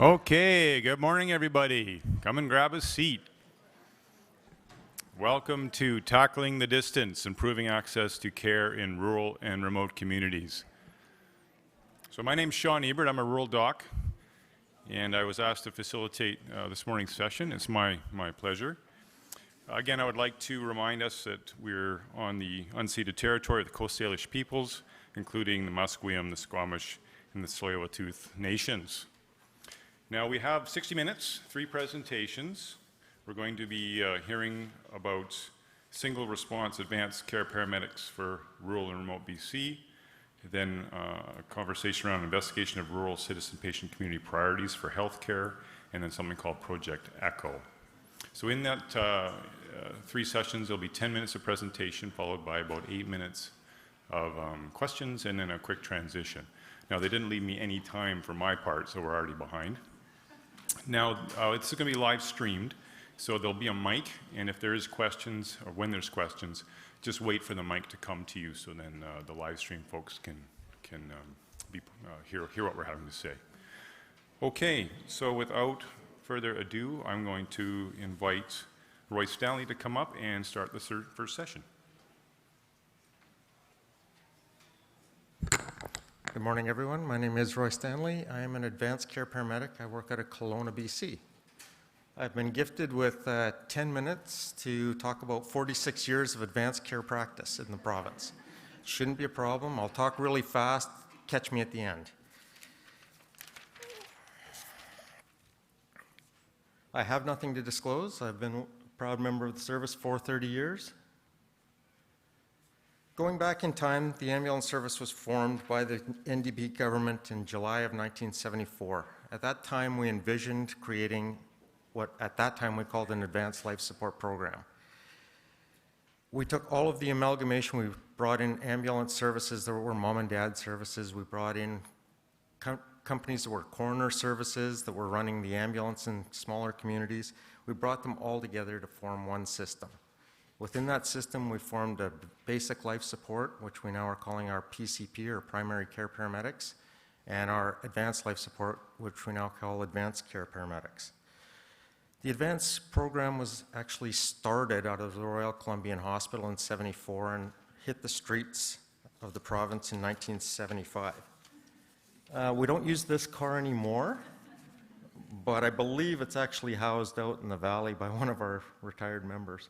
Okay, good morning everybody. Come and grab a seat. Welcome to Tackling the Distance, Improving Access to Care in Rural and Remote Communities. So my name's Sean Ebert, I'm a rural doc, and I was asked to facilitate this morning's session. It's my pleasure. Again, I would like to remind us that we're on the unceded territory of the Coast Salish peoples, including the Musqueam, the Squamish, and the Tsleil-Waututh nations. Now we have 60 minutes, 3 presentations. We're going to be hearing about single response advanced care paramedics for rural and remote BC, then a conversation around investigation of rural citizen patient community priorities for healthcare, and then something called Project ECHO. So in that 3 sessions, there'll be 10 minutes of presentation followed by about 8 minutes of questions and then a quick transition. Now they didn't leave me any time for my part, so we're already behind. Now, it's going to be live streamed, so there'll be a mic, and if there is questions, or when there's questions, just wait for the mic to come to you, so then the live stream folks can hear what we're having to say. Okay, so without further ado, I'm going to invite Roy Stanley to come up and start the first session. Good morning, everyone. My name is Roy Stanley. I am an advanced care paramedic. I work out of Kelowna, BC. I've been gifted with 10 minutes to talk about 46 years of advanced care practice in the province. Shouldn't be a problem. I'll talk really fast. Catch me at the end. I have nothing to disclose. I've been a proud member of the service for 30 years. Going back in time, the ambulance service was formed by the NDP government in July of 1974. At that time, we envisioned creating what at that time we called an advanced life support program. We took all of the amalgamation, we brought in ambulance services that were mom and dad services, we brought in companies that were coroner services that were running the ambulance in smaller communities. We brought them all together to form one system. Within that system, we formed a basic life support, which we now are calling our PCP, or primary care paramedics, and our advanced life support, which we now call advanced care paramedics. The advanced program was actually started out of the Royal Columbian Hospital in '74 and hit the streets of the province in 1975. We don't use this car anymore, but I believe it's actually housed out in the valley by one of our retired members.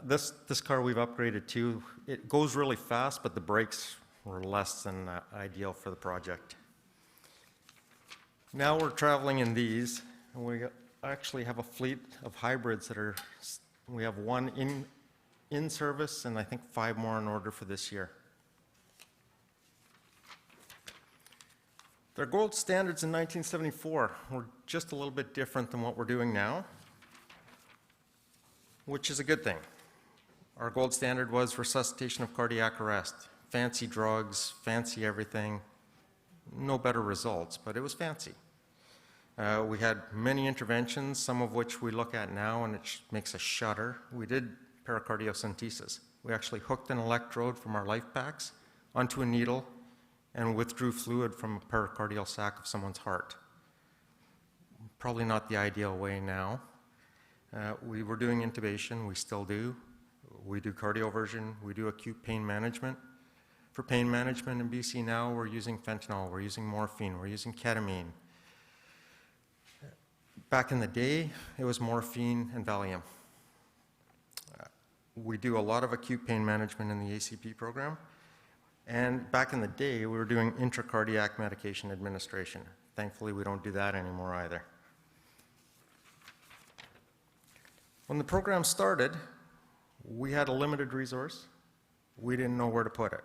This car we've upgraded to, it goes really fast, but the brakes were less than ideal for the project. Now we're traveling in these, and we actually have a fleet of hybrids that we have one in service, and I think 5 more in order for this year. Their gold standards in 1974 were just a little bit different than what we're doing now, which is a good thing. Our gold standard was resuscitation of cardiac arrest. Fancy drugs, fancy everything, no better results, but it was fancy. We had many interventions, some of which we look at now and it makes us shudder. We did pericardiocentesis. We actually hooked an electrode from our life packs onto a needle and withdrew fluid from a pericardial sac of someone's heart. Probably not the ideal way now. We were doing intubation, we still do. We do cardioversion, we do acute pain management. For pain management in BC now, we're using fentanyl, we're using morphine, we're using ketamine. Back in the day, it was morphine and Valium. We do a lot of acute pain management in the ACP program. And back in the day, we were doing intracardiac medication administration. Thankfully, we don't do that anymore either. When the program started, we had a limited resource. We didn't know where to put it.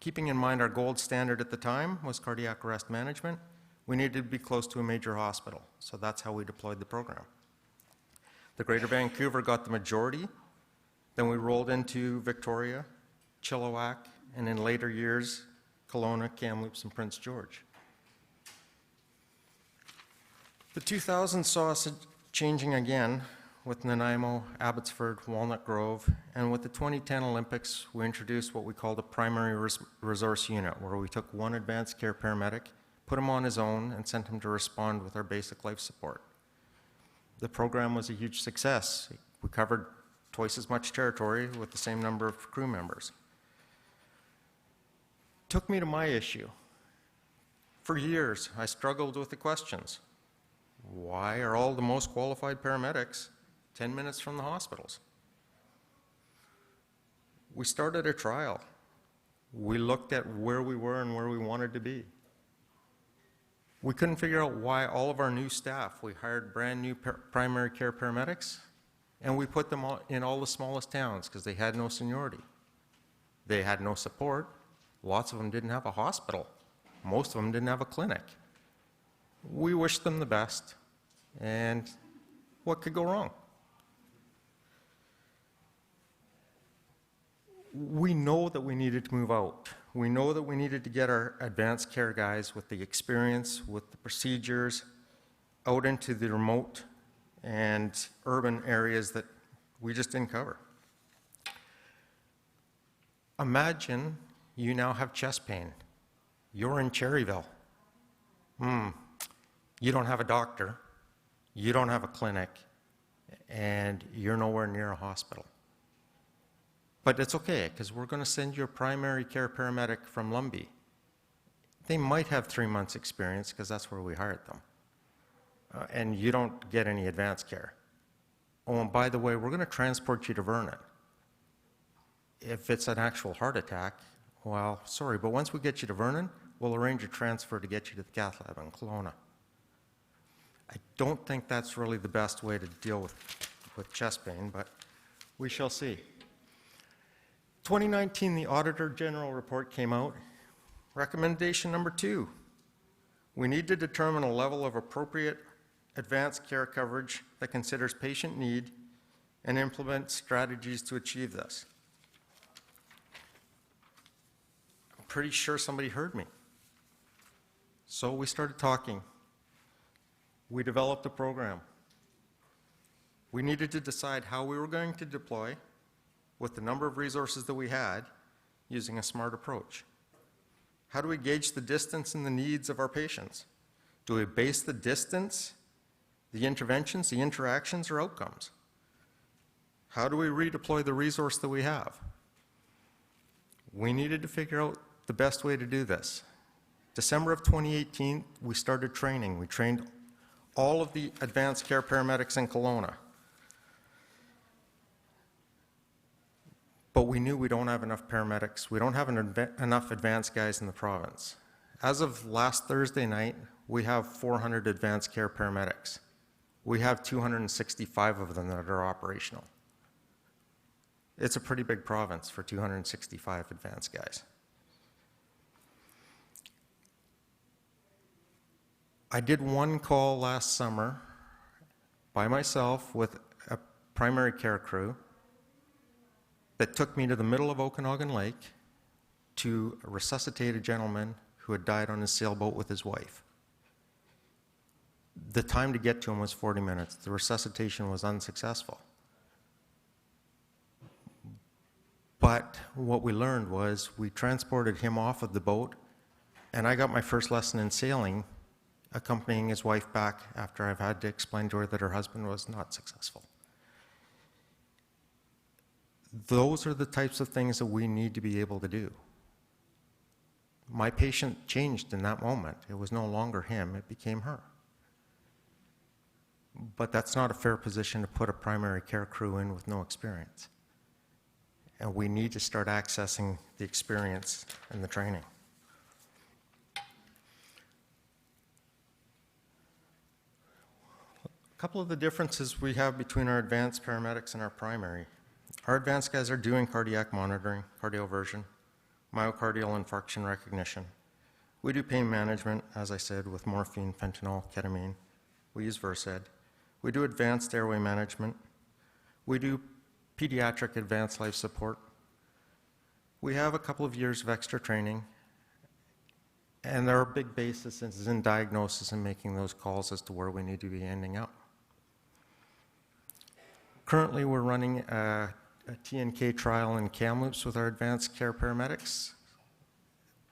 Keeping in mind our gold standard at the time was cardiac arrest management, we needed to be close to a major hospital, so that's how we deployed the program. The Greater Vancouver got the majority, then we rolled into Victoria, Chilliwack, and in later years, Kelowna, Kamloops, and Prince George. The 2000s saw us changing again with Nanaimo, Abbotsford, Walnut Grove, and with the 2010 Olympics, we introduced what we called a primary resource unit, where we took one advanced care paramedic, put him on his own, and sent him to respond with our basic life support. The program was a huge success. We covered twice as much territory with the same number of crew members. Took me to my issue. For years, I struggled with the questions. Why are all the most qualified paramedics 10 minutes from the hospitals? We started a trial. We looked at where we were and where we wanted to be. We couldn't figure out why all of our new staff, we hired brand new primary care paramedics, and we put them all in all the smallest towns because they had no seniority. They had no support. Lots of them didn't have a hospital. Most of them didn't have a clinic. We wished them the best, and what could go wrong? We know that we needed to move out. We know that we needed to get our advanced care guys with the experience, with the procedures, out into the remote and urban areas that we just didn't cover. Imagine you now have chest pain. You're in Cherryville. You don't have a doctor, you don't have a clinic, and you're nowhere near a hospital. But it's okay, because we're going to send you a primary care paramedic from Lumbee. They might have 3 months experience, because that's where we hired them. And you don't get any advanced care. Oh, and by the way, we're going to transport you to Vernon. If it's an actual heart attack, well, sorry, but once we get you to Vernon, we'll arrange a transfer to get you to the cath lab in Kelowna. I don't think that's really the best way to deal with chest pain, but we shall see. 2019, the Auditor General report came out. Recommendation number 2, we need to determine a level of appropriate advanced care coverage that considers patient need and implement strategies to achieve this. I'm pretty sure somebody heard me. So we started talking. We developed a program. We needed to decide how we were going to deploy with the number of resources that we had using a smart approach. How do we gauge the distance and the needs of our patients? Do we base the distance, the interventions, the interactions, or outcomes? How do we redeploy the resource that we have? We needed to figure out the best way to do this. December of 2018, we started training. We trained all of the advanced care paramedics in Kelowna. But we knew we don't have enough paramedics. We don't have enough advanced guys in the province. As of last Thursday night, we have 400 advanced care paramedics. We have 265 of them that are operational. It's a pretty big province for 265 advanced guys. I did one call last summer by myself with a primary care crew that took me to the middle of Okanagan Lake to resuscitate a gentleman who had died on his sailboat with his wife. The time to get to him was 40 minutes. The resuscitation was unsuccessful. But what we learned was we transported him off of the boat, and I got my first lesson in sailing accompanying his wife back after I've had to explain to her that her husband was not successful. Those are the types of things that we need to be able to do. My patient changed in that moment. It was no longer him, it became her. But that's not a fair position to put a primary care crew in with no experience. And we need to start accessing the experience and the training. A couple of the differences we have between our advanced paramedics and our primary. Our advanced guys are doing cardiac monitoring, cardioversion, myocardial infarction recognition. We do pain management, as I said, with morphine, fentanyl, ketamine. We use Versed. We do advanced airway management. We do pediatric advanced life support. We have a couple of years of extra training, and our big basis is in diagnosis and making those calls as to where we need to be ending up. Currently, we're running a TNK trial in Kamloops with our advanced care paramedics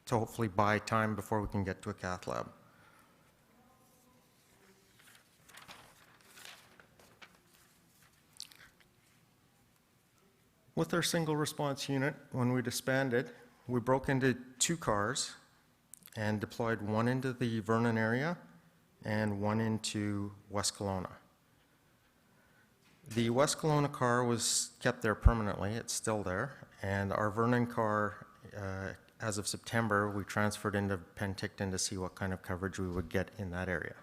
to hopefully buy time before we can get to a cath lab. With our single response unit, when we disbanded, we broke into 2 cars and deployed one into the Vernon area and one into West Kelowna. The West Kelowna car was kept there permanently. It's still there. And our Vernon car, as of September, we transferred into Penticton to see what kind of coverage we would get in that area.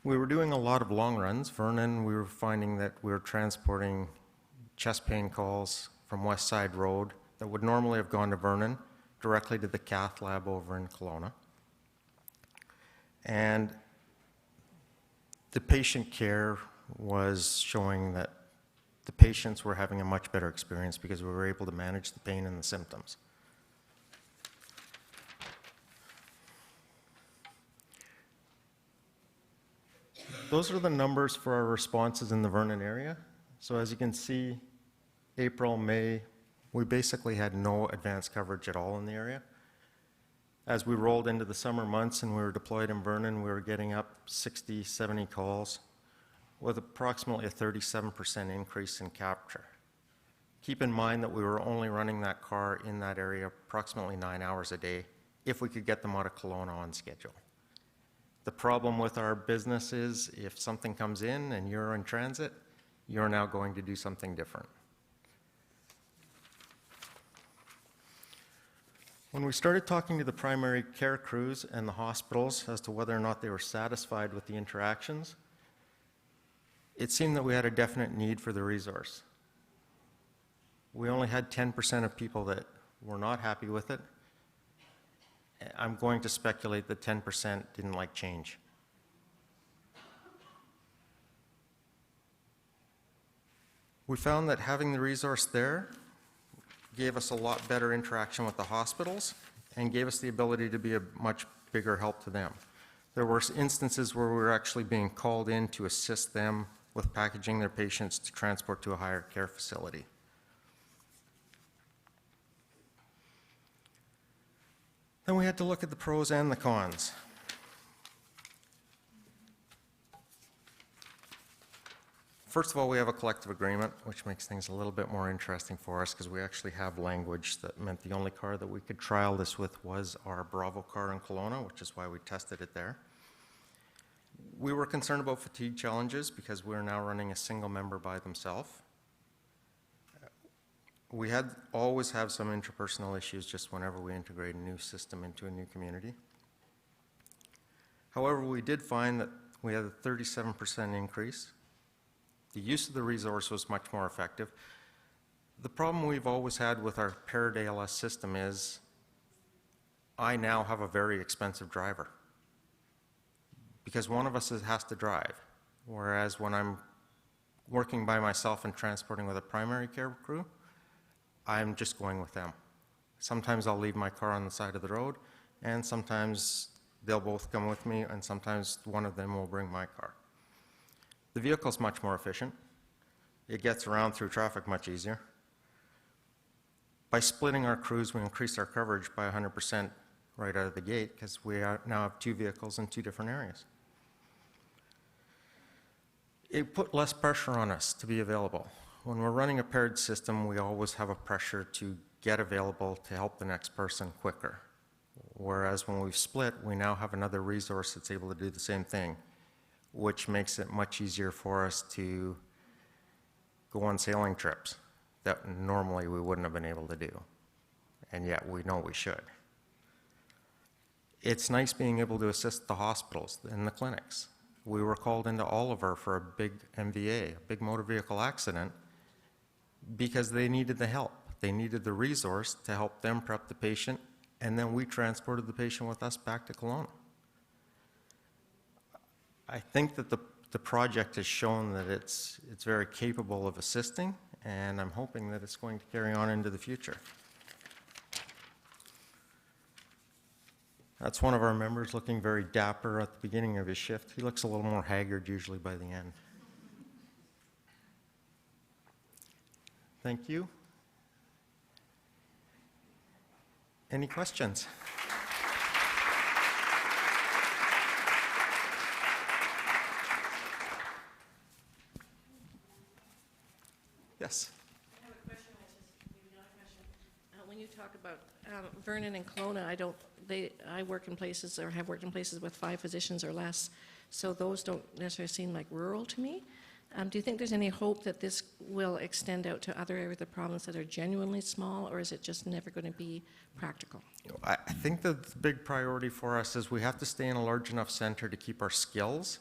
We were doing a lot of long runs. Vernon, we were finding that we were transporting chest pain calls from West Side Road that would normally have gone to Vernon directly to the cath lab over in Kelowna. And the patient care was showing that the patients were having a much better experience because we were able to manage the pain and the symptoms. Those are the numbers for our responses in the Vernon area. So as you can see, April, May, we basically had no advanced coverage at all in the area. As we rolled into the summer months and we were deployed in Vernon, we were getting up 60, 70 calls with approximately a 37% increase in capture. Keep in mind that we were only running that car in that area approximately 9 hours a day if we could get them out of Kelowna on schedule. The problem with our business is if something comes in and you're in transit, you're now going to do something different. When we started talking to the primary care crews and the hospitals as to whether or not they were satisfied with the interactions, it seemed that we had a definite need for the resource. We only had 10% of people that were not happy with it. I'm going to speculate that 10% didn't like change. We found that having the resource there gave us a lot better interaction with the hospitals and gave us the ability to be a much bigger help to them. There were instances where we were actually being called in to assist them with packaging their patients to transport to a higher care facility. Then we had to look at the pros and the cons. First of all, we have a collective agreement, which makes things a little bit more interesting for us because we actually have language that meant the only car that we could trial this with was our Bravo car in Kelowna, which is why we tested it there. We were concerned about fatigue challenges because we're now running a single member by themselves. We always have some interpersonal issues just whenever we integrate a new system into a new community. However, we did find that we had a 37% increase. The use of the resource was much more effective. The problem we've always had with our paired ALS system is I now have a very expensive driver because one of us has to drive, whereas when I'm working by myself and transporting with a primary care crew, I'm just going with them. Sometimes I'll leave my car on the side of the road, and sometimes they'll both come with me, and sometimes one of them will bring my car. The vehicle's much more efficient. It gets around through traffic much easier. By splitting our crews, we increased our coverage by 100% right out of the gate because we now have 2 vehicles in 2 different areas. It put less pressure on us to be available. When we're running a paired system, we always have a pressure to get available to help the next person quicker. Whereas when we've split, we now have another resource that's able to do the same thing, which makes it much easier for us to go on sailing trips that normally we wouldn't have been able to do, and yet we know we should. It's nice being able to assist the hospitals and the clinics. We were called into Oliver for a big MVA, a big motor vehicle accident, because they needed the help. They needed the resource to help them prep the patient, and then we transported the patient with us back to Kelowna. I think that the project has shown that it's very capable of assisting, and I'm hoping that it's going to carry on into the future. That's one of our members looking very dapper at the beginning of his shift. He looks a little more haggard usually by the end. Thank you. Any questions? Yes. I have about Vernon and Kelowna. I work in places, or have worked in places with 5 physicians or less, so those don't necessarily seem like rural to me. Do you think there's any hope that this will extend out to other areas of the province that are genuinely small, or is it just never going to be practical? I think that the big priority for us is we have to stay in a large enough center to keep our skills.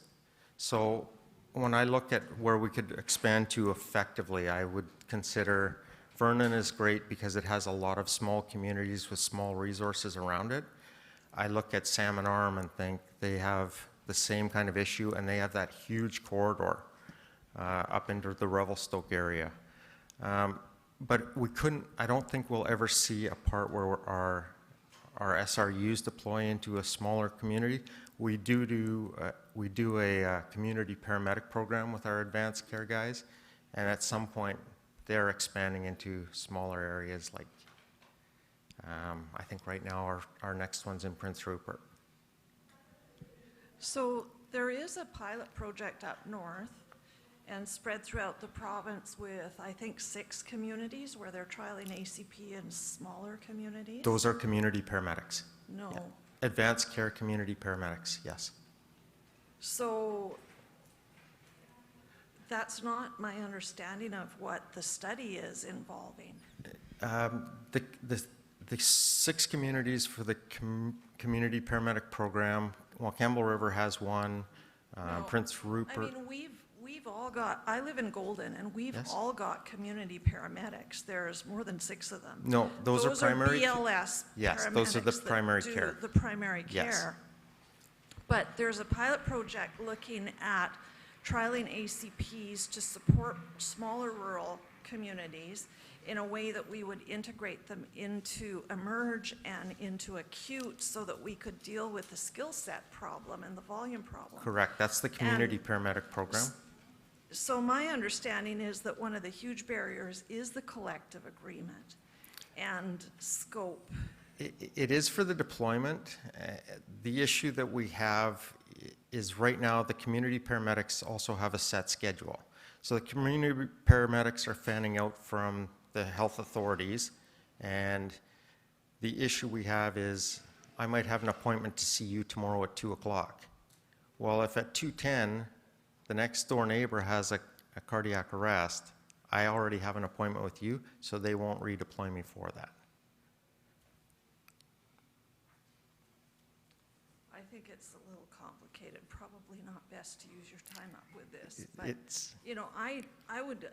So when I look at where we could expand to effectively, I would consider Vernon is great because it has a lot of small communities with small resources around it. I look at Salmon Arm and think they have the same kind of issue, and they have that huge corridor up into the Revelstoke area. But we couldn't, I don't think we'll ever see a part where our SRUs deploy into a smaller community. We do a community paramedic program with our advanced care guys, and at some point they're expanding into smaller areas like, I think right now our next one's in Prince Rupert. So there is a pilot project up north and spread throughout the province with, I think, 6 communities where they're trialing ACP in smaller communities. Those are community paramedics. No. Yeah. Advanced care community paramedics, yes. So that's not my understanding of what the study is involving. The 6 communities for the community paramedic program, well, Campbell River has one, No, Prince Rupert. I mean, we've all got, I live in Golden, and we've Yes. all got community paramedics. There's more than 6 of them. No, those are primary. BLS Yes, those are the paramedics that primary do care. the primary Yes. care. But there's a pilot project looking at trialing ACPs to support smaller rural communities in a way that we would integrate them into emerge and into acute so that we could deal with the skill set problem and the volume problem. Correct, that's the community paramedic program. So my understanding is that one of the huge barriers is the collective agreement and scope. It is for the deployment. The issue that we have is right now the community paramedics also have a set schedule. So the community paramedics are fanning out from the health authorities, and the issue we have is I might have an appointment to see you tomorrow at 2 o'clock. Well, if at 2:10 the next door neighbor has a cardiac arrest, I already have an appointment with you, so they won't redeploy me for that. I think it's a little complicated, probably not best to use your time up with this. But, It's, you know, I would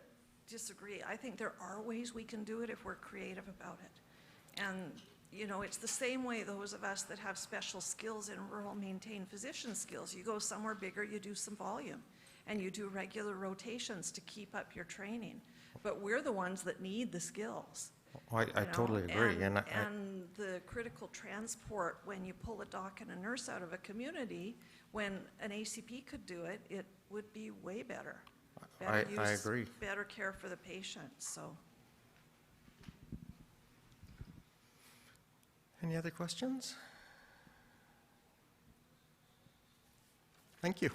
disagree. I think there are ways we can do it if we're creative about it. And, you know, it's the same way those of us that have special skills in rural maintain physician skills. You go somewhere bigger, you do some volume, and you do regular rotations to keep up your training. But we're the ones that need the skills. I you know, totally agree. And and the critical transport, when you pull a doc and a nurse out of a community, when an ACP could do it, it would be way better. I use, agree. Better care for the patient, so. Any other questions? Thank you.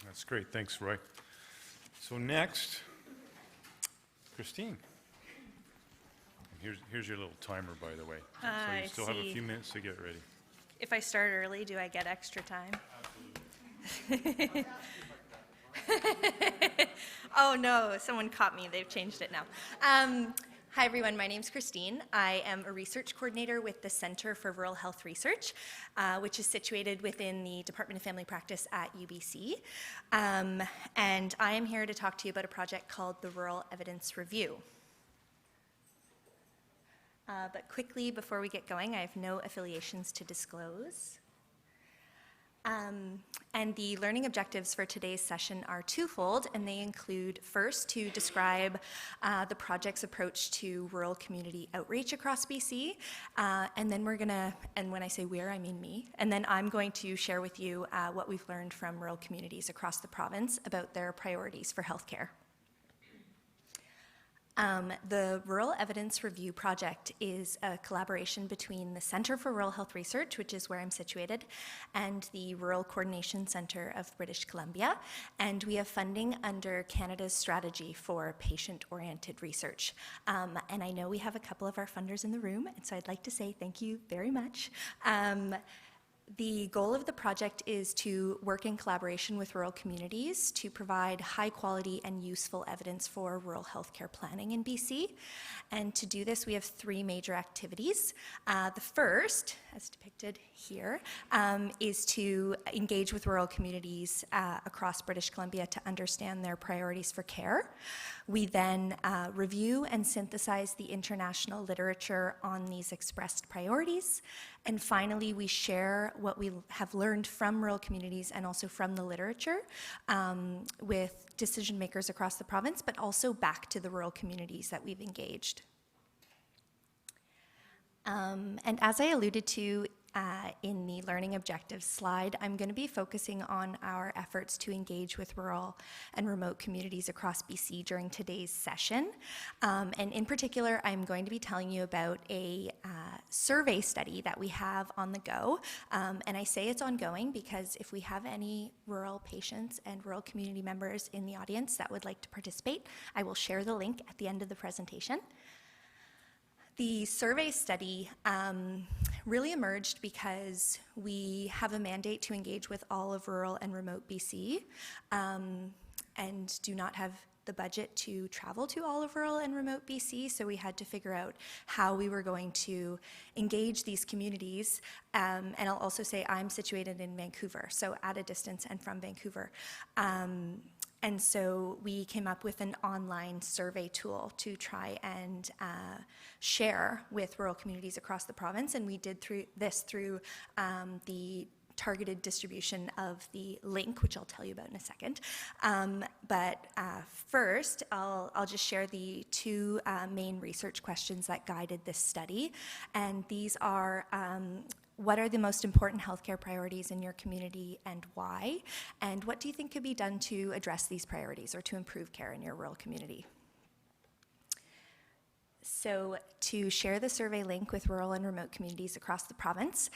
That's great. Thanks, Roy. So next, Christine. Here's your little timer, by the way. So I you still have a see. few minutes to get ready. If I start early, do I get extra time? Oh no, someone caught me. They've changed it now. Hi everyone, my name's Christine. I am a research coordinator with the Center for Rural Health Research, which is situated within the Department of Family Practice at UBC. And I am here to talk to you about a project called the Rural Evidence Review. But quickly, before we get going, I have no affiliations to disclose. And the learning objectives for today's session are twofold, and they include, first, to describe the project's approach to rural community outreach across BC, and then we're gonna, and when I say we're, I mean me, and then I'm going to share with you what we've learned from rural communities across the province about their priorities for healthcare. The Rural Evidence Review Project is a collaboration between the Centre for Rural Health Research, which is where I'm situated, and the Rural Coordination Centre of British Columbia. And we have funding under Canada's Strategy for Patient-Oriented Research. And I know we have a couple of our funders in the room, and so I'd like to say thank you very much. The goal of the project is to work in collaboration with rural communities to provide high quality and useful evidence for rural healthcare planning in BC. And to do this, we have three major activities. The first, as depicted here, is to engage with rural communities across British Columbia to understand their priorities for care. We then review and synthesize the international literature on these expressed priorities. And finally, we share what we have learned from rural communities and also from the literature with decision makers across the province, but also back to the rural communities that we've engaged. And as I alluded to in the learning objectives slide, I'm going to be focusing on our efforts to engage with rural and remote communities across BC during today's session. And in particular, I'm going to be telling you about a survey study that we have on the go. And I say it's ongoing because if we have any rural patients and rural community members in the audience that would like to participate, I will share the link at the end of the presentation. The survey study really emerged because we have a mandate to engage with all of rural and remote BC and do not have the budget to travel to all of rural and remote BC, so we had to figure out how we were going to engage these communities. And I'll also say I'm situated in Vancouver, so at a distance and from Vancouver. And so we came up with an online survey tool to try and share with rural communities across the province, and we did this through the targeted distribution of the link, which I'll tell you about in a second. But first, I'll just share the two main research questions that guided this study, and these are what are the most important healthcare priorities in your community and why? And what do you think could be done to address these priorities or to improve care in your rural community? So to share the survey link with rural and remote communities across the province,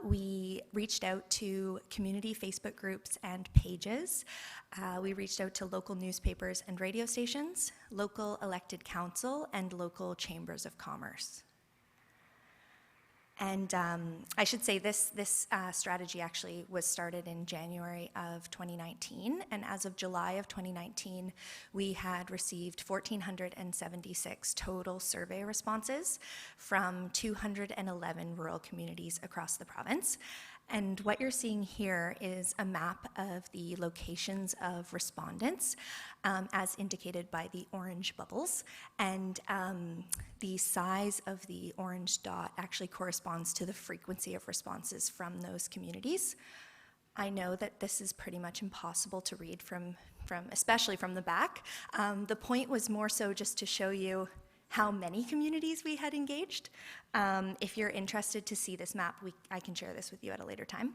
we reached out to community Facebook groups and pages. We reached out to local newspapers and radio stations, local elected council, and local chambers of commerce. And I should say this strategy actually was started in January of 2019, and as of July of 2019, we had received 1,476 total survey responses from 211 rural communities across the province. And what you're seeing here is a map of the locations of respondents, as indicated by the orange bubbles. And the size of the orange dot actually corresponds to the frequency of responses from those communities. I know that this is pretty much impossible to read from especially from the back. The point was more so just to show you how many communities we had engaged. If you're interested to see this map, I can share this with you at a later time.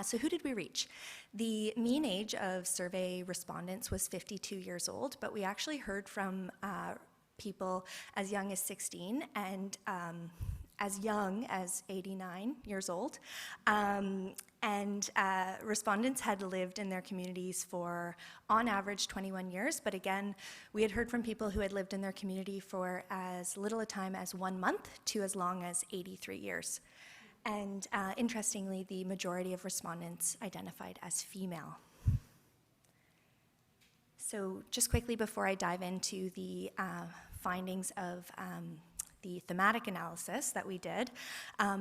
So who did we reach? The mean age of survey respondents was 52 years old, but we actually heard from people as young as 16 and as young as 89 years old. And respondents had lived in their communities for, on average, 21 years. But again, we had heard from people who had lived in their community for as little a time as 1 month to as long as 83 years. And interestingly, the majority of respondents identified as female. So just quickly before I dive into the findings of the thematic analysis that we did,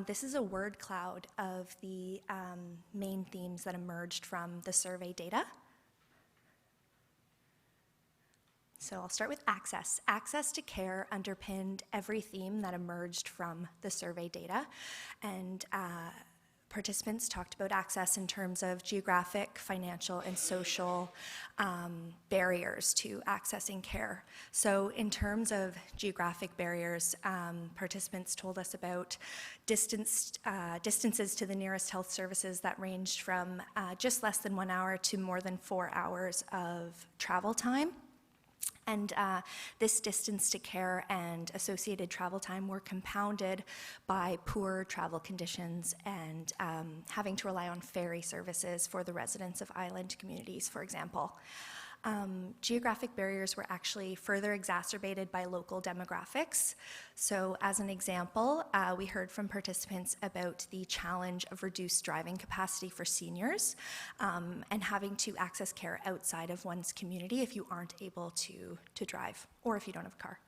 this is a word cloud of the main themes that emerged from the survey data. So I'll start with access. Access to care underpinned every theme that emerged from the survey data. And participants talked about access in terms of geographic, financial, and social barriers to accessing care. So in terms of geographic barriers, participants told us about distances to the nearest health services that ranged from just less than 1 hour to more than 4 hours of travel time. And this distance to care and associated travel time were compounded by poor travel conditions and having to rely on ferry services for the residents of island communities, for example. Geographic barriers were actually further exacerbated by local demographics. So as an example, we heard from participants about the challenge of reduced driving capacity for seniors and having to access care outside of one's community if you aren't able to drive or if you don't have a car.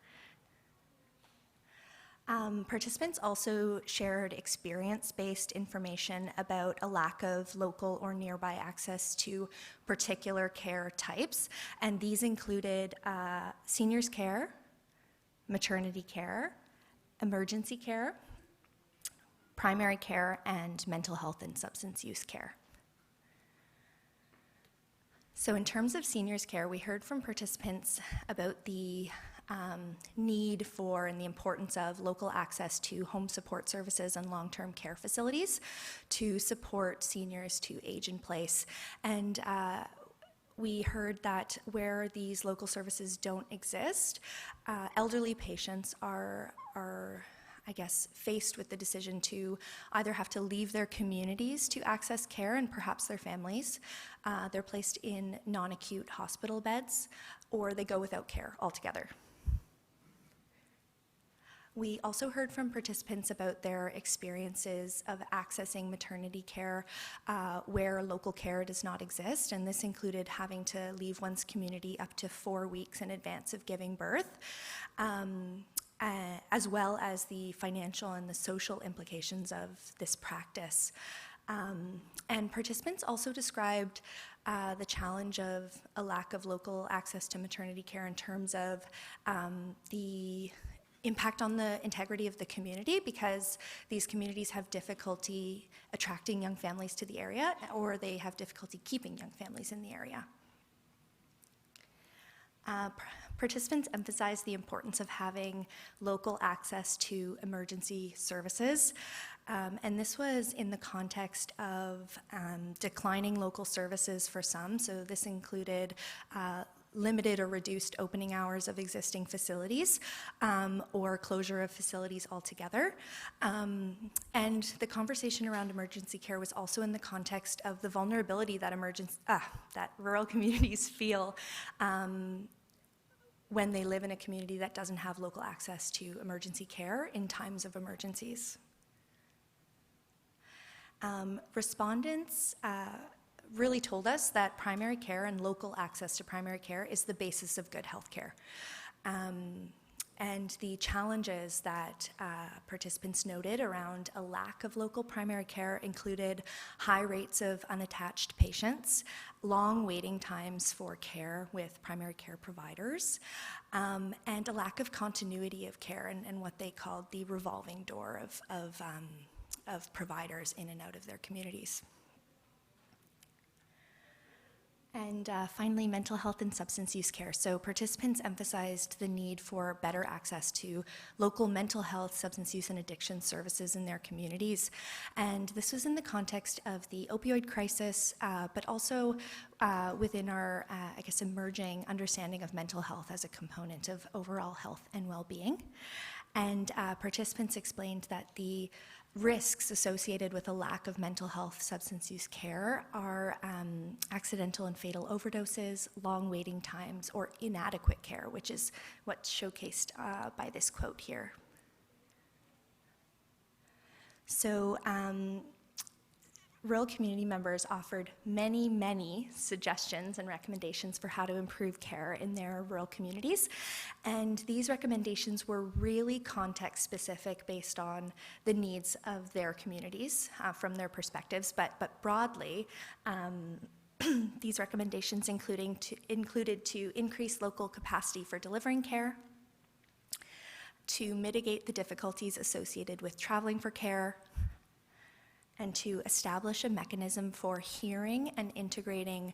Participants also shared experience-based information about a lack of local or nearby access to particular care types, and these included seniors care, maternity care, emergency care, primary care, and mental health and substance use care. So in terms of seniors care, we heard from participants about the need for and the importance of local access to home support services and long-term care facilities to support seniors to age in place. And we heard that where these local services don't exist, elderly patients are I guess, faced with the decision to either have to leave their communities to access care and perhaps their families. They're placed in non-acute hospital beds, or they go without care altogether. We also heard from participants about their experiences of accessing maternity care where local care does not exist, and this included having to leave one's community up to 4 weeks in advance of giving birth. As well as the financial and the social implications of this practice. And participants also described the challenge of a lack of local access to maternity care in terms of the impact on the integrity of the community, because these communities have difficulty attracting young families to the area, or they have difficulty keeping young families in the area. Participants emphasized the importance of having local access to emergency services, and this was in the context of declining local services for some. So this included limited or reduced opening hours of existing facilities or closure of facilities altogether. And the conversation around emergency care was also in the context of the vulnerability that that rural communities feel when they live in a community that doesn't have local access to emergency care in times of emergencies. Respondents really told us that primary care and local access to primary care is the basis of good health care. And the challenges that participants noted around a lack of local primary care included high rates of unattached patients, long waiting times for care with primary care providers, and a lack of continuity of care and what they called the revolving door of providers in and out of their communities. And finally, mental health and substance use care. So participants emphasized the need for better access to local mental health, substance use, and addiction services in their communities. And this was in the context of the opioid crisis, but also within our, I guess, emerging understanding of mental health as a component of overall health and well-being. And participants explained that the risks associated with a lack of mental health substance use care are accidental and fatal overdoses, long waiting times, or inadequate care, which is what's showcased by this quote here. So rural community members offered many, many suggestions and recommendations for how to improve care in their rural communities. And these recommendations were really context specific based on the needs of their communities from their perspectives, but broadly, these recommendations included to increase local capacity for delivering care, to mitigate the difficulties associated with traveling for care, and to establish a mechanism for hearing and integrating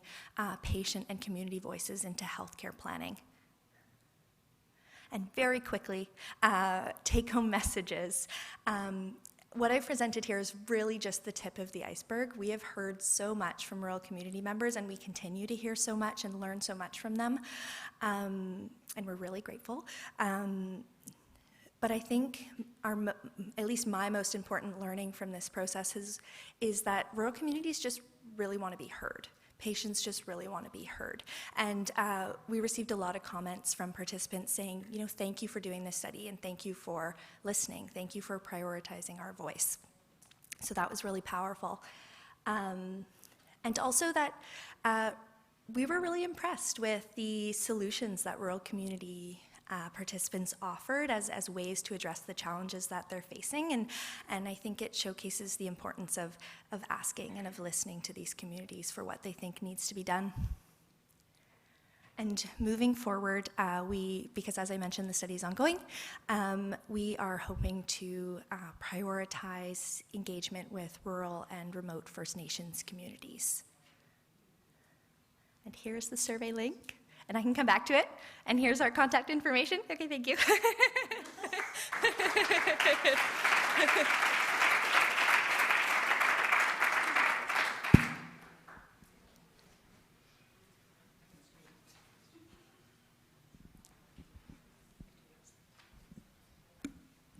patient and community voices into healthcare planning. And very quickly, take-home messages. What I've presented here is really just the tip of the iceberg. We have heard so much from rural community members, and we continue to hear so much and learn so much from them, and we're really grateful. But I think at least my most important learning from this process is that rural communities just really want to be heard. Patients just really want to be heard. And we received a lot of comments from participants saying, thank you for doing this study, and thank you for listening. Thank you for prioritizing our voice. So that was really powerful. And also that we were really impressed with the solutions that rural community participants offered as ways to address the challenges that they're facing, and I think it showcases the importance of asking and of listening to these communities for what they think needs to be done. And moving forward, because as I mentioned, the study is ongoing, we are hoping to prioritize engagement with rural and remote First Nations communities. And here's the survey link. And I can come back to it. And here's our contact information. Okay, thank you.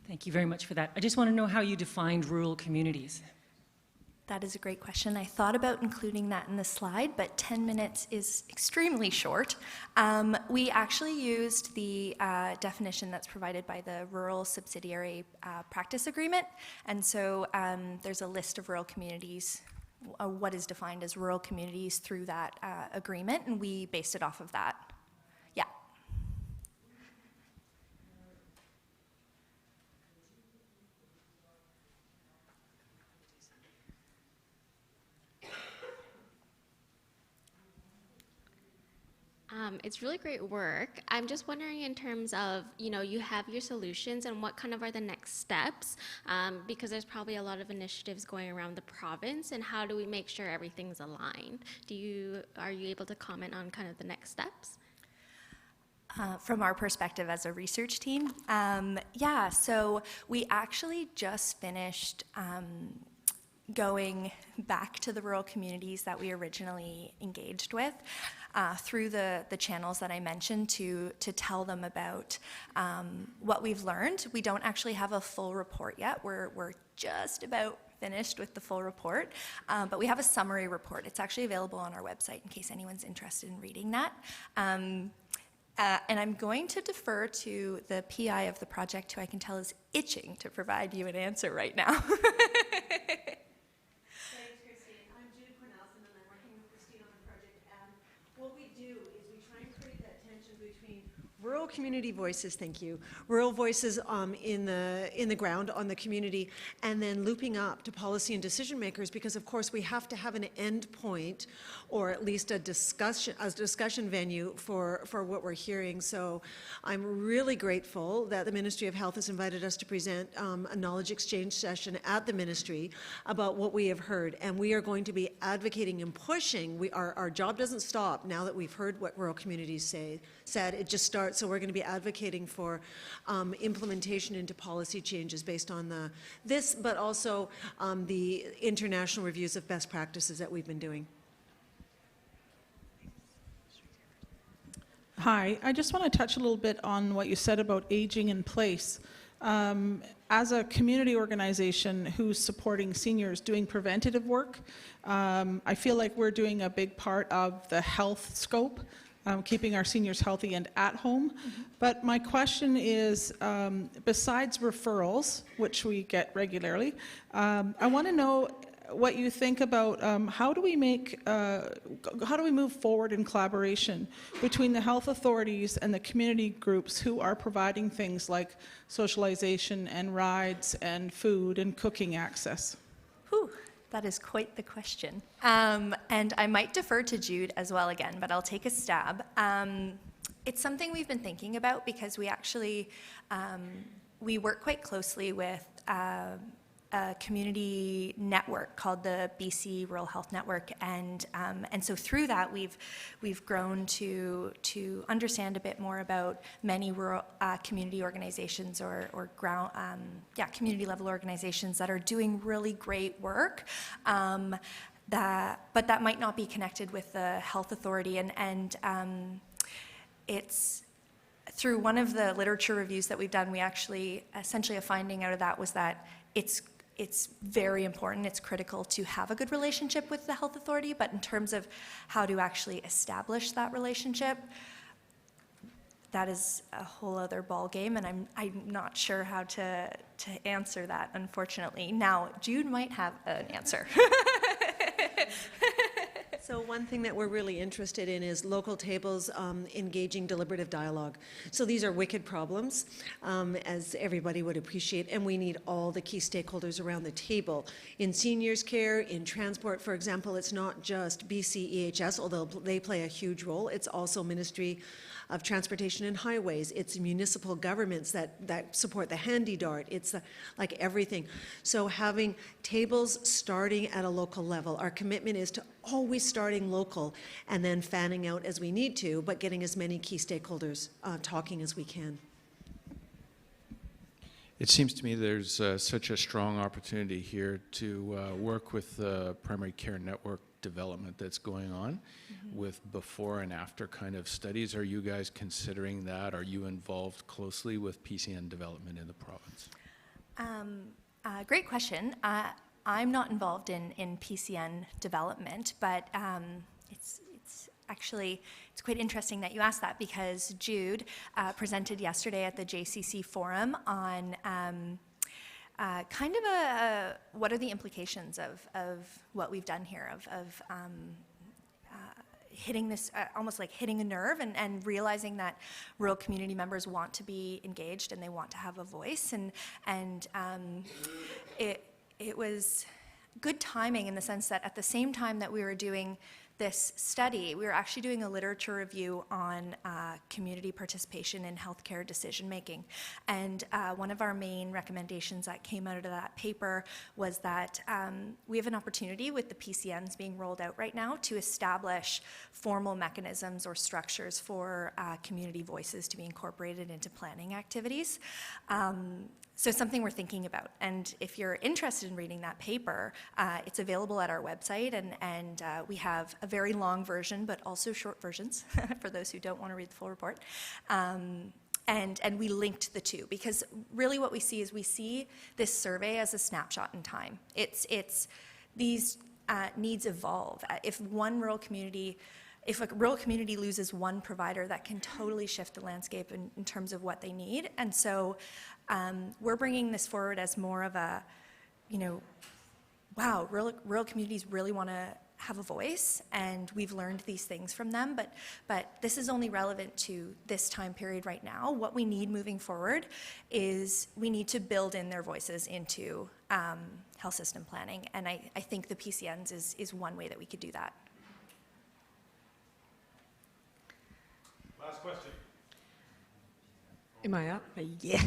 Thank you very much for that. I just want to know how you defined rural communities. That is a great question. I thought about including that in the slide, but 10 minutes is extremely short. We actually used the definition that's provided by the Rural Subsidiary Practice Agreement, and so there's a list of rural communities, what is defined as rural communities through that agreement, and we based it off of that. Yeah. It's really great work. I'm just wondering in terms of, you have your solutions and what kind of are the next steps, because there's probably a lot of initiatives going around the province, and how do we make sure everything's aligned? Are you able to comment on kind of the next steps? From our perspective as a research team, so we actually just finished going back to the rural communities that we originally engaged with through the channels that I mentioned to tell them about what we've learned. We don't actually have a full report yet. We're just about finished with the full report, but we have a summary report. It's actually available on our website in case anyone's interested in reading that. And I'm going to defer to the PI of the project, who I can tell is itching to provide you an answer right now. Thanks, Christine. I'm Jude, Kornelsen, and I'm working with Christine on the project. And what we do is we try and create that tension between rural community voices, thank you, rural voices in the ground on the community, and then looping up to policy and decision makers, because of course we have to have an end point, or at least a discussion venue for what we're hearing. So I'm really grateful that the Ministry of Health has invited us to present a knowledge exchange session at the Ministry about what we have heard, and we are going to be advocating and pushing. Our job doesn't stop now that we've heard what rural communities said. It just starts. So we're going to be advocating for implementation into policy changes based on this, but also the international reviews of best practices that we've been doing. Hi, I just want to touch a little bit on what you said about aging in place. As a community organization who's supporting seniors doing preventative work, I feel like we're doing a big part of the health scope, keeping our seniors healthy and at home. Mm-hmm. But my question is, besides referrals, which we get regularly, I want to know what you think about how do we move forward in collaboration between the health authorities and the community groups who are providing things like socialization and rides and food and cooking access? Whew, that is quite the question. And I might defer to Jude as well again, but I'll take a stab. It's something we've been thinking about because we actually, we work quite closely with a community network called the BC Rural Health Network, and so through that we've grown to understand a bit more about many rural community organizations or community level organizations that are doing really great work. But that might not be connected with the health authority, and it's through one of the literature reviews that we've done, we actually, essentially a finding out of that was that it's very important, it's critical to have a good relationship with the health authority, but in terms of how to actually establish that relationship, that is a whole other ball game, and I'm not sure how to answer that, unfortunately. Now, Jude might have an answer. So one thing that we're really interested in is local tables engaging deliberative dialogue. So these are wicked problems, as everybody would appreciate, and we need all the key stakeholders around the table. In seniors care, in transport, for example, it's not just BC EHS, although they play a huge role. It's also Ministry of Transportation and Highways. It's municipal governments that support the handy dart. It's like everything. So having tables starting at a local level, our commitment is to always starting local and then fanning out as we need to, but getting as many key stakeholders talking as we can. It seems to me there's such a strong opportunity here to work with the primary care network development that's going on with before and after kind of studies. Are you guys considering that? Are you involved closely with PCN development in the province? Great question. I'm not involved in PCN development, but it's actually, it's quite interesting that you asked that, because Jude presented yesterday at the JCC forum on kind of what are the implications of what we've done here, of hitting this, almost like hitting a nerve, and realizing that rural community members want to be engaged and they want to have a voice, and it was good timing in the sense that at the same time that we were doing this study, we were actually doing a literature review on community participation in healthcare decision making. And one of our main recommendations that came out of that paper was that we have an opportunity with the PCNs being rolled out right now to establish formal mechanisms or structures for community voices to be incorporated into planning activities. So something we're thinking about, and if you're interested in reading that paper, it's available at our website, and we have a very long version, but also short versions for those who don't want to read the full report. And we linked the two, because really what we see is we see this survey as a snapshot in time. It's these needs evolve. If a rural community loses one provider, that can totally shift the landscape in terms of what they need. And so we're bringing this forward as more of a, wow, rural communities really want to have a voice, and we've learned these things from them, but this is only relevant to this time period right now. What we need moving forward is we need to build in their voices into health system planning, and I think the PCNs is one way that we could do that. Last question. Am I up? Yeah,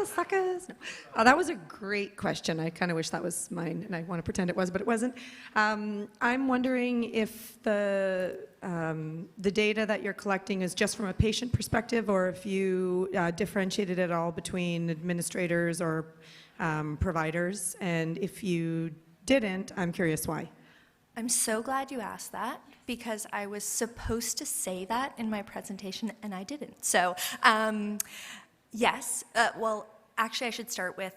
suckers. No. Oh, that was a great question. I kind of wish that was mine, and I want to pretend it was, but it wasn't. I'm wondering if the data that you're collecting is just from a patient perspective, or if you differentiated at all between administrators or providers, and if you didn't, I'm curious why. I'm so glad you asked that, because I was supposed to say that in my presentation and I didn't. So yes, well, actually I should start with,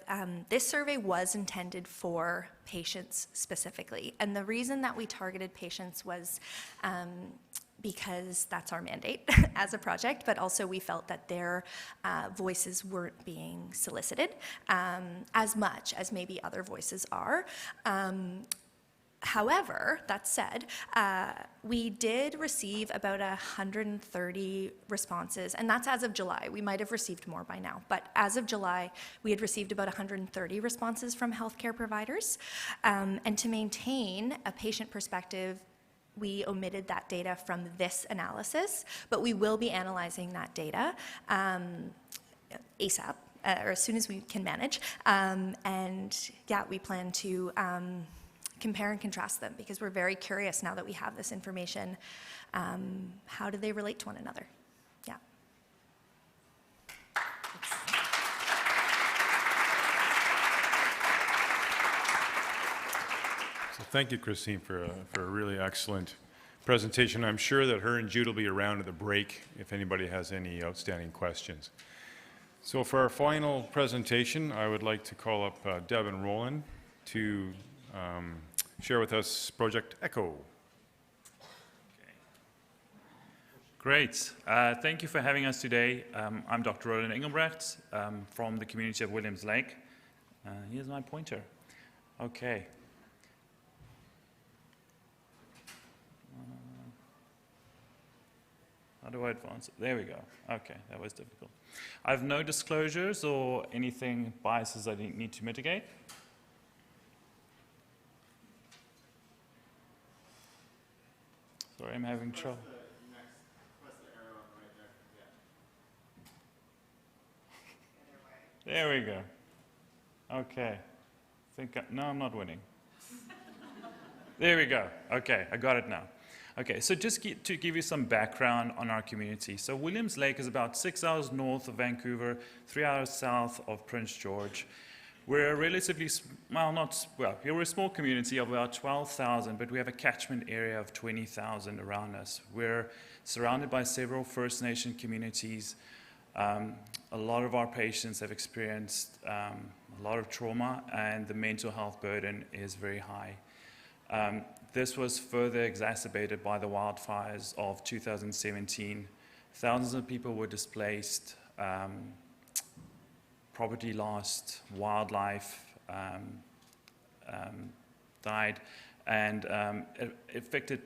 this survey was intended for patients specifically. And the reason that we targeted patients was because that's our mandate as a project, but also we felt that their voices weren't being solicited as much as maybe other voices are. However, that said, we did receive about 130 responses, and that's as of July. We might have received more by now, but as of July, we had received about 130 responses from healthcare providers. And to maintain a patient perspective, we omitted that data from this analysis, but we will be analyzing that data ASAP. or as soon as we can manage. And yeah, we plan to compare and contrast them because we're very curious now that we have this information. How do they relate to one another? Yeah. So thank you, Christine, for a really excellent presentation. I'm sure that her and Jude will be around at the break if anybody has any outstanding questions. So for our final presentation, I would like to call up Deb and Roland to share with us Project ECHO. Great. Thank you for having us today. I'm Dr. Roland Engelbrecht from the community of Williams Lake. Here's my pointer. Okay. How do I advance it? There we go. Okay, that was difficult. I have no disclosures or anything biases I need to mitigate. Sorry, I'm having trouble. There we go. Okay. No, I'm not winning. There we go. Okay, I got it now. Okay, so just to give you some background on our community. So Williams Lake is about 6 hours north of Vancouver, 3 hours south of Prince George. We're a relatively, we're a small community of about 12,000, but we have a catchment area of 20,000 around us. We're surrounded by several First Nation communities. A lot of our patients have experienced a lot of trauma, and the mental health burden is very high. This was further exacerbated by the wildfires of 2017. Thousands of people were displaced, property lost, wildlife died, and it affected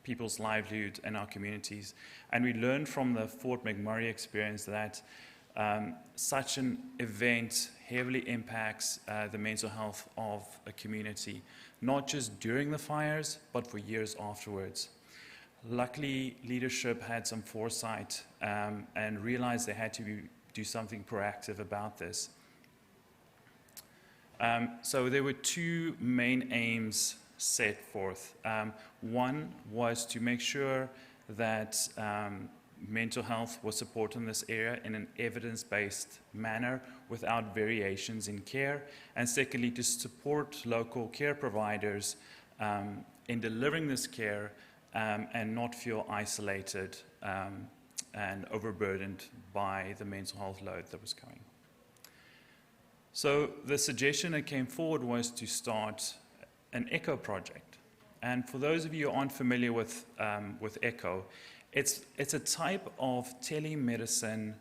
people's livelihood in our communities. And we learned from the Fort McMurray experience that such an event heavily impacts the mental health of a community, not just during the fires, but for years afterwards. Luckily, leadership had some foresight and realized they had to do something proactive about this. So there were two main aims set forth. One was to make sure that mental health was supported in this area in an evidence-based manner without variations in care. And secondly, to support local care providers in delivering this care and not feel isolated and overburdened by the mental health load that was coming. So the suggestion that came forward was to start an ECHO project. And for those of you who aren't familiar with ECHO, it's a type of telemedicine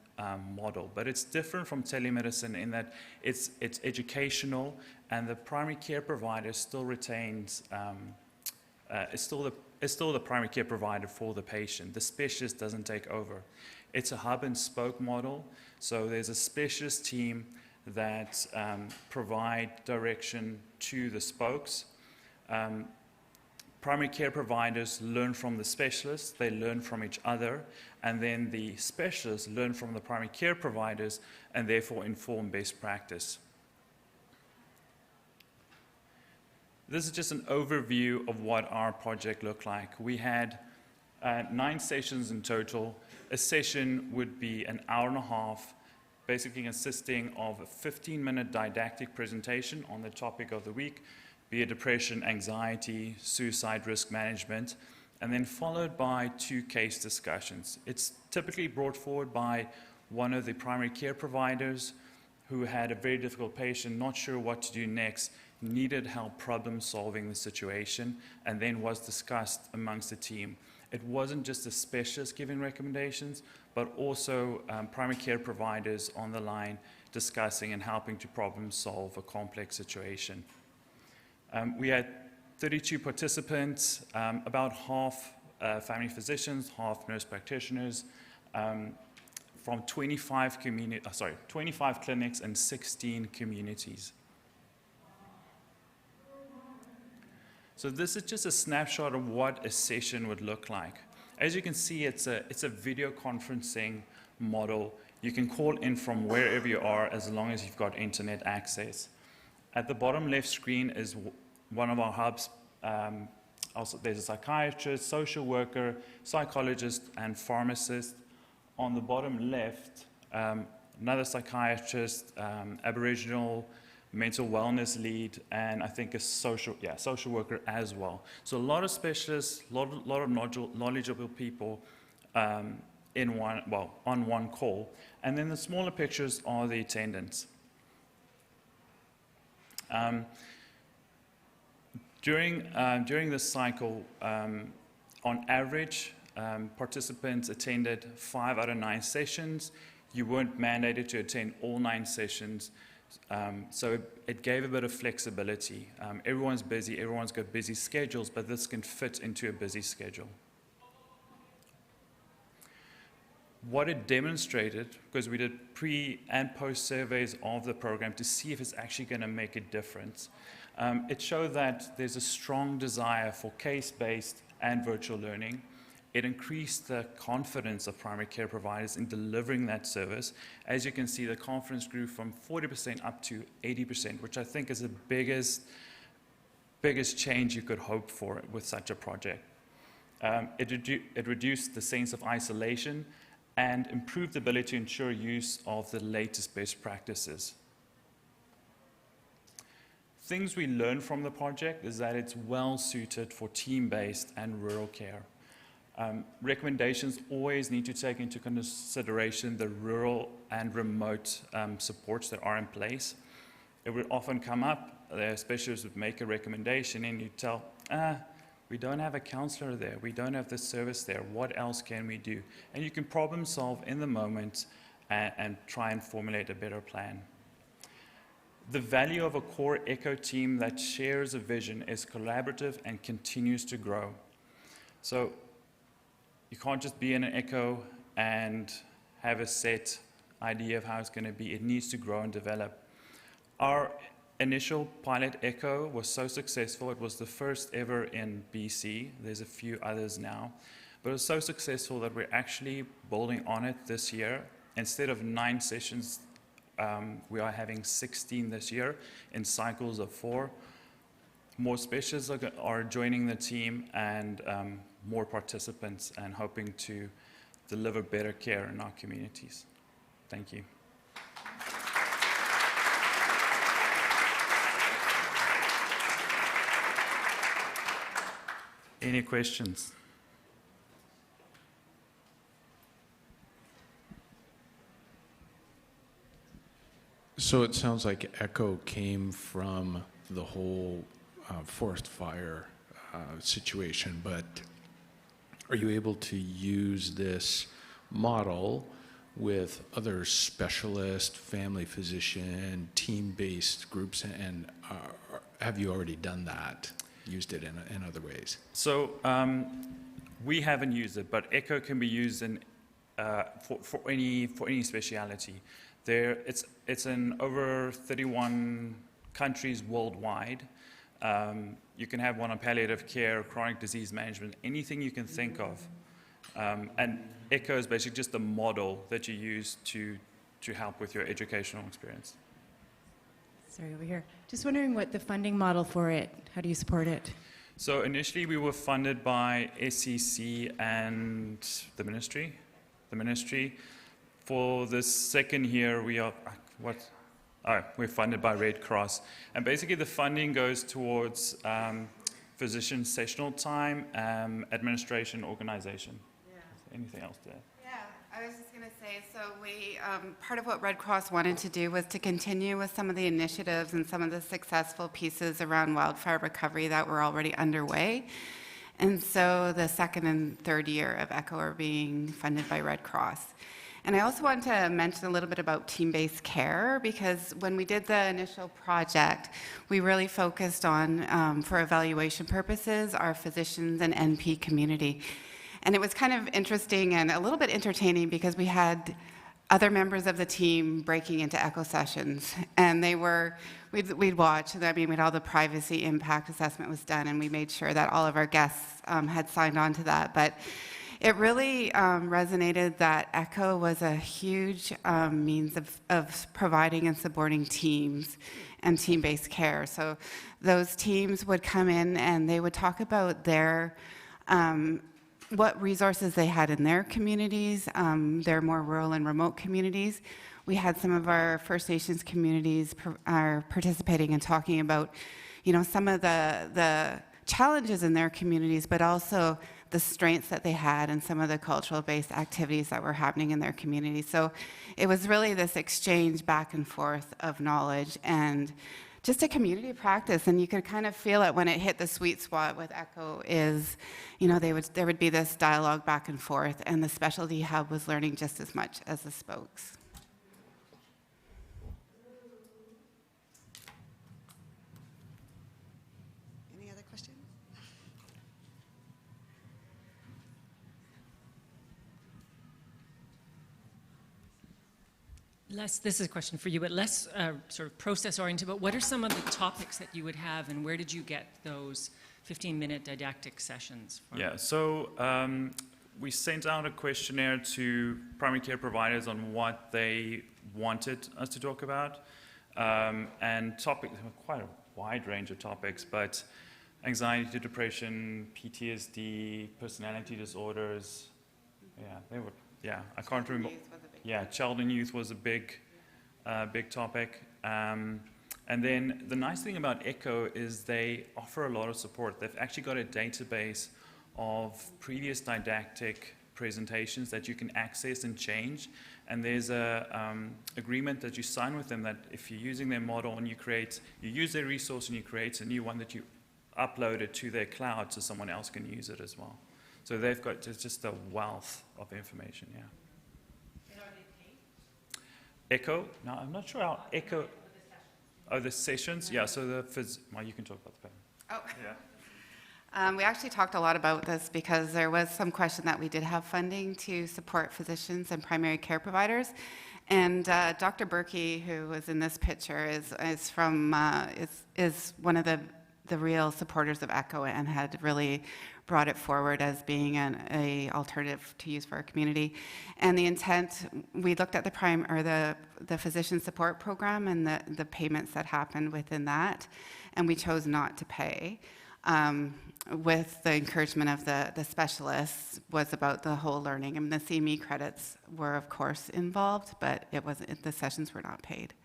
model, but it's different from telemedicine in that it's educational, and the primary care provider still retains, is still the primary care provider for the patient. The specialist doesn't take over. It's a hub and spoke model, so there's a specialist team that provide direction to the spokes. Primary care providers learn from the specialists, they learn from each other, and then the specialists learn from the primary care providers and therefore inform best practice. This is just an overview of what our project looked like. We had 9 sessions in total. A session would be an hour and a half, basically consisting of a 15-minute didactic presentation on the topic of the week, be it depression, anxiety, suicide risk management, and then followed by 2 case discussions. It's typically brought forward by one of the primary care providers who had a very difficult patient, not sure what to do next, needed help problem solving the situation, and then was discussed amongst the team. It wasn't just the specialist giving recommendations, but also primary care providers on the line discussing and helping to problem solve a complex situation. We had 32 participants, about half family physicians, half nurse practitioners, from 25 clinics and 16 communities. So this is just a snapshot of what a session would look like. As you can see, it's a video conferencing model. You can call in from wherever you are as long as you've got internet access. At the bottom left screen is one of our hubs. Also, there's a psychiatrist, social worker, psychologist, and pharmacist. On the bottom left, another psychiatrist, Aboriginal mental wellness lead, and I think a social worker as well. So a lot of specialists, lot of knowledgeable people on one call. And then the smaller pictures are the attendants. During this cycle, on average, participants attended 5 out of 9 sessions. You weren't mandated to attend all 9 sessions, so it gave a bit of flexibility. Everyone's busy, everyone's got busy schedules, but this can fit into a busy schedule. What it demonstrated, because we did pre and post surveys of the program to see if it's actually going to make a difference, it showed that there's a strong desire for case-based and virtual learning. It increased the confidence of primary care providers in delivering that service. As you can see, the confidence grew from 40% up to 80%, which I think is the biggest change you could hope for with such a project. It reduced the sense of isolation and improved the ability to ensure use of the latest best practices. Things we learned from the project is that it's well suited for team-based and rural care. Recommendations always need to take into consideration the rural and remote supports that are in place. It would often come up, the specialists would make a recommendation and you tell, we don't have a counselor there, we don't have this service there, what else can we do? And you can problem solve in the moment and try and formulate a better plan. The value of a core ECHO team that shares a vision is collaborative and continues to grow. So you can't just be in an ECHO and have a set idea of how it's going to be. It needs to grow and develop. Our initial pilot ECHO was so successful. It was the first ever in BC. There's a few others now. But it was so successful that we're actually building on it this year. Instead of 9 sessions, we are having 16 this year in cycles of 4. More specialists are joining the team and more participants and hoping to deliver better care in our communities. Thank you. Any questions? So it sounds like ECHO came from the whole forest fire situation, but are you able to use this model with other specialist, family physician, team-based groups, and have you already done that, used it in other ways? So we haven't used it, but ECHO can be used in, for any speciality. It's in over 31 countries worldwide. You can have one on palliative care, chronic disease management, anything you can think of. And ECHO is basically just a model that you use to help with your educational experience. Sorry, over here. Just wondering what the funding model for it, how do you support it? So initially we were funded by SEC and the ministry. For the second year, we're funded by Red Cross. And basically the funding goes towards physician sessional time, administration, organization. Yeah. Anything else there? Yeah, I was just going to say, so we, part of what Red Cross wanted to do was to continue with some of the initiatives and some of the successful pieces around wildfire recovery that were already underway. And so the second and third year of ECHO are being funded by Red Cross. And I also want to mention a little bit about team-based care, because when we did the initial project, we really focused on, for evaluation purposes, our physicians and NP community. And it was kind of interesting and a little bit entertaining because we had other members of the team breaking into ECHO sessions. And we'd watch, I mean, we'd all the privacy impact assessment was done, and we made sure that all of our guests had signed on to that. But It really resonated that ECHO was a huge means of providing and supporting teams and team-based care. So those teams would come in and they would talk about their what resources they had in their communities, their more rural and remote communities. We had some of our First Nations communities are participating and talking about, you know, some of the challenges in their communities, but also the strengths that they had and some of the cultural-based activities that were happening in their community. So it was really this exchange back and forth of knowledge and just a community practice, and you could kind of feel it when it hit the sweet spot with ECHO is, you know, there would be this dialogue back and forth, and the specialty hub was learning just as much as the spokes. Any other questions? This is a question for you, but less sort of process-oriented, but what are some of the topics that you would have, and where did you get those 15-minute didactic sessions from? Yeah, so we sent out a questionnaire to primary care providers on what they wanted us to talk about, and topics, quite a wide range of topics, but anxiety, depression, PTSD, personality disorders, I can't remember. Yeah, child and youth was a big topic. And then the nice thing about ECHO is they offer a lot of support. They've actually got a database of previous didactic presentations that you can access and change. And there's a agreement that you sign with them that if you're using their model and you use their resource and you create a new one, that you upload it to their cloud so someone else can use it as well. So they've got just a wealth of information, yeah. ECHO? No, I'm not sure how ECHO. Oh, the sessions? Yeah, so well, you can talk about the pen. Oh. Yeah. We actually talked a lot about this because there was some question that we did have funding to support physicians and primary care providers. And Dr. Berkey, who was in this picture, is one of the real supporters of ECHO and had really brought it forward as being an alternative to use for our community. And the intent, we looked at the physician support program and the payments that happened within that, and we chose not to pay. With the encouragement of the specialists was about the whole learning. I mean, the CME credits were of course involved, but the sessions were not paid.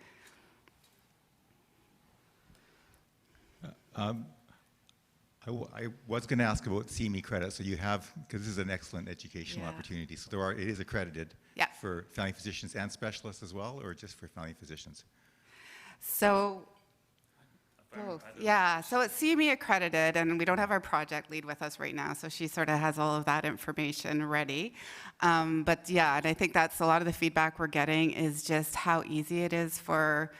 I was going to ask about CME credit. So you have, because this is an excellent educational opportunity. So it is accredited for family physicians and specialists as well, or just for family physicians? So both. Yeah, so it's CME accredited, and we don't have our project lead with us right now, so she sort of has all of that information ready. But yeah, and I think that's a lot of the feedback we're getting is just how easy it is for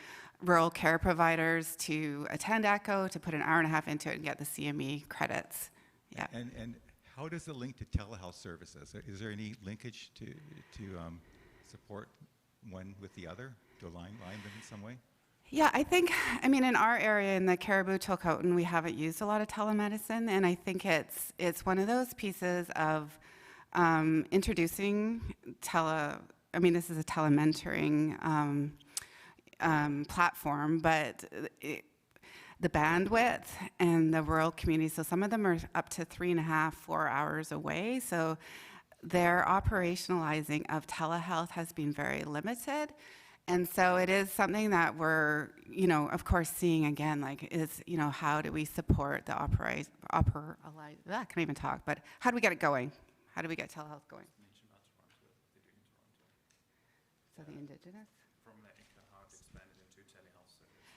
rural care providers to attend ECHO, to put an hour and a half into it and get the CME credits. Yeah. And how does it link to telehealth services? Is there any linkage to support one with the other, to align them in some way? Yeah, I mean, in our area, in the Caribou-Chilcotin, we haven't used a lot of telemedicine, and I think it's one of those pieces of introducing this is a telementoring platform, but the bandwidth and the rural communities, so some of them are up to 3.5, 4 hours away, so their operationalizing of telehealth has been very limited. And so it is something that we're, of course, seeing again, how do we support the I can't even talk, but how do we get it going? How do we get telehealth going? So the Indigenous?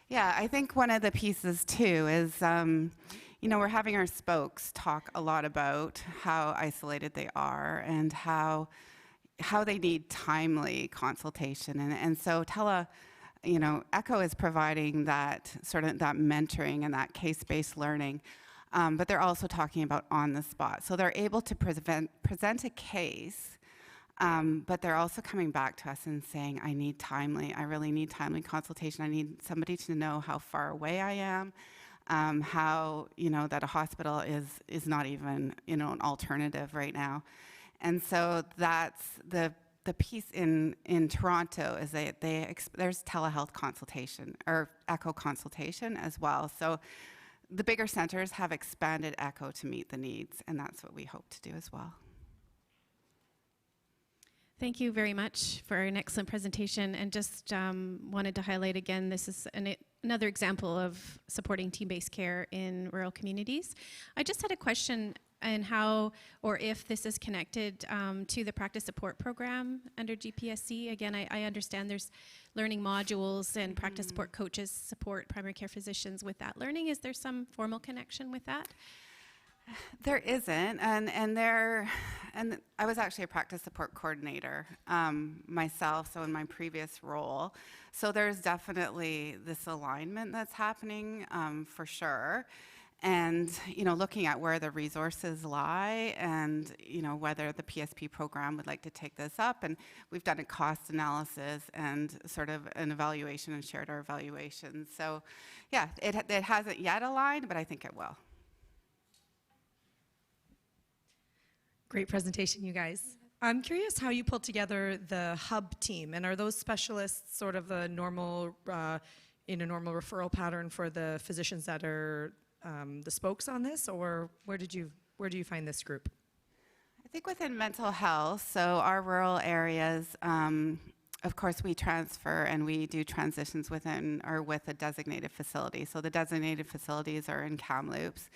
Yeah, I think one of the pieces too is, we're having our spokes talk a lot about how isolated they are and how they need timely consultation. And so ECHO is providing that sort of that mentoring and that case-based learning, but they're also talking about on the spot. So they're able to present a case, but they're also coming back to us and saying, I really need timely consultation. I need somebody to know how far away I am, how, that a hospital is not even, an alternative right now. And so that's the piece in Toronto is there's telehealth consultation or echo consultation as well. So the bigger centers have expanded echo to meet the needs, and that's what we hope to do as well. Thank you very much for an excellent presentation, and just wanted to highlight again, this is another example of supporting team-based care in rural communities. I just had a question on how or if this is connected to the practice support program under GPSC. Again, I understand there's learning modules and practice support coaches support primary care physicians with that learning. Is there some formal connection with that? There isn't, and I was actually a practice support coordinator myself, so in my previous role. So there's definitely this alignment that's happening for sure. And, looking at where the resources lie and, whether the PSP program would like to take this up. And we've done a cost analysis and sort of an evaluation and shared our evaluations. So, yeah, it hasn't yet aligned, but I think it will. Great presentation, you guys. I'm curious how you pulled together the hub team, and are those specialists sort of a normal referral pattern for the physicians that are the spokes on this, or where do you find this group? I think within mental health, so our rural areas, of course, we transfer and we do transitions within or with a designated facility. So the designated facilities are in Kamloops,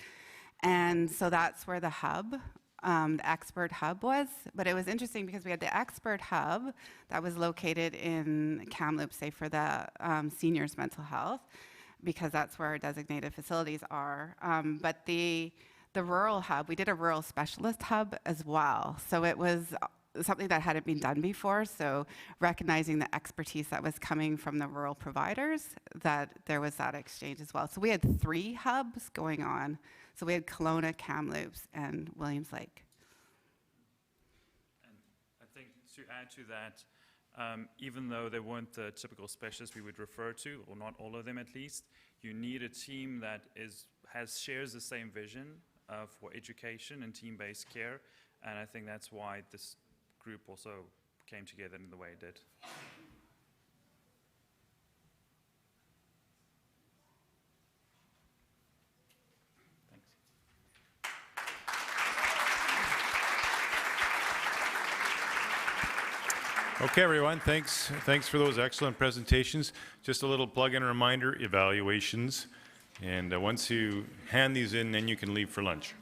and so that's where the hub. The expert hub was, but it was interesting because we had the expert hub that was located in Kamloops, say for the seniors' mental health, because that's where our designated facilities are. But the rural hub, we did a rural specialist hub as well. So it was something that hadn't been done before. So recognizing the expertise that was coming from the rural providers, that there was that exchange as well. So we had 3 hubs going on. So we had Kelowna, Kamloops, and Williams Lake. And I think to add to that, even though they weren't the typical specialists we would refer to, or not all of them at least, you need a team that shares the same vision for education and team-based care. And I think that's why this group also came together in the way it did. Okay, everyone, thanks for those excellent presentations. Just a little plug-in reminder, evaluations. And once you hand these in, then you can leave for lunch.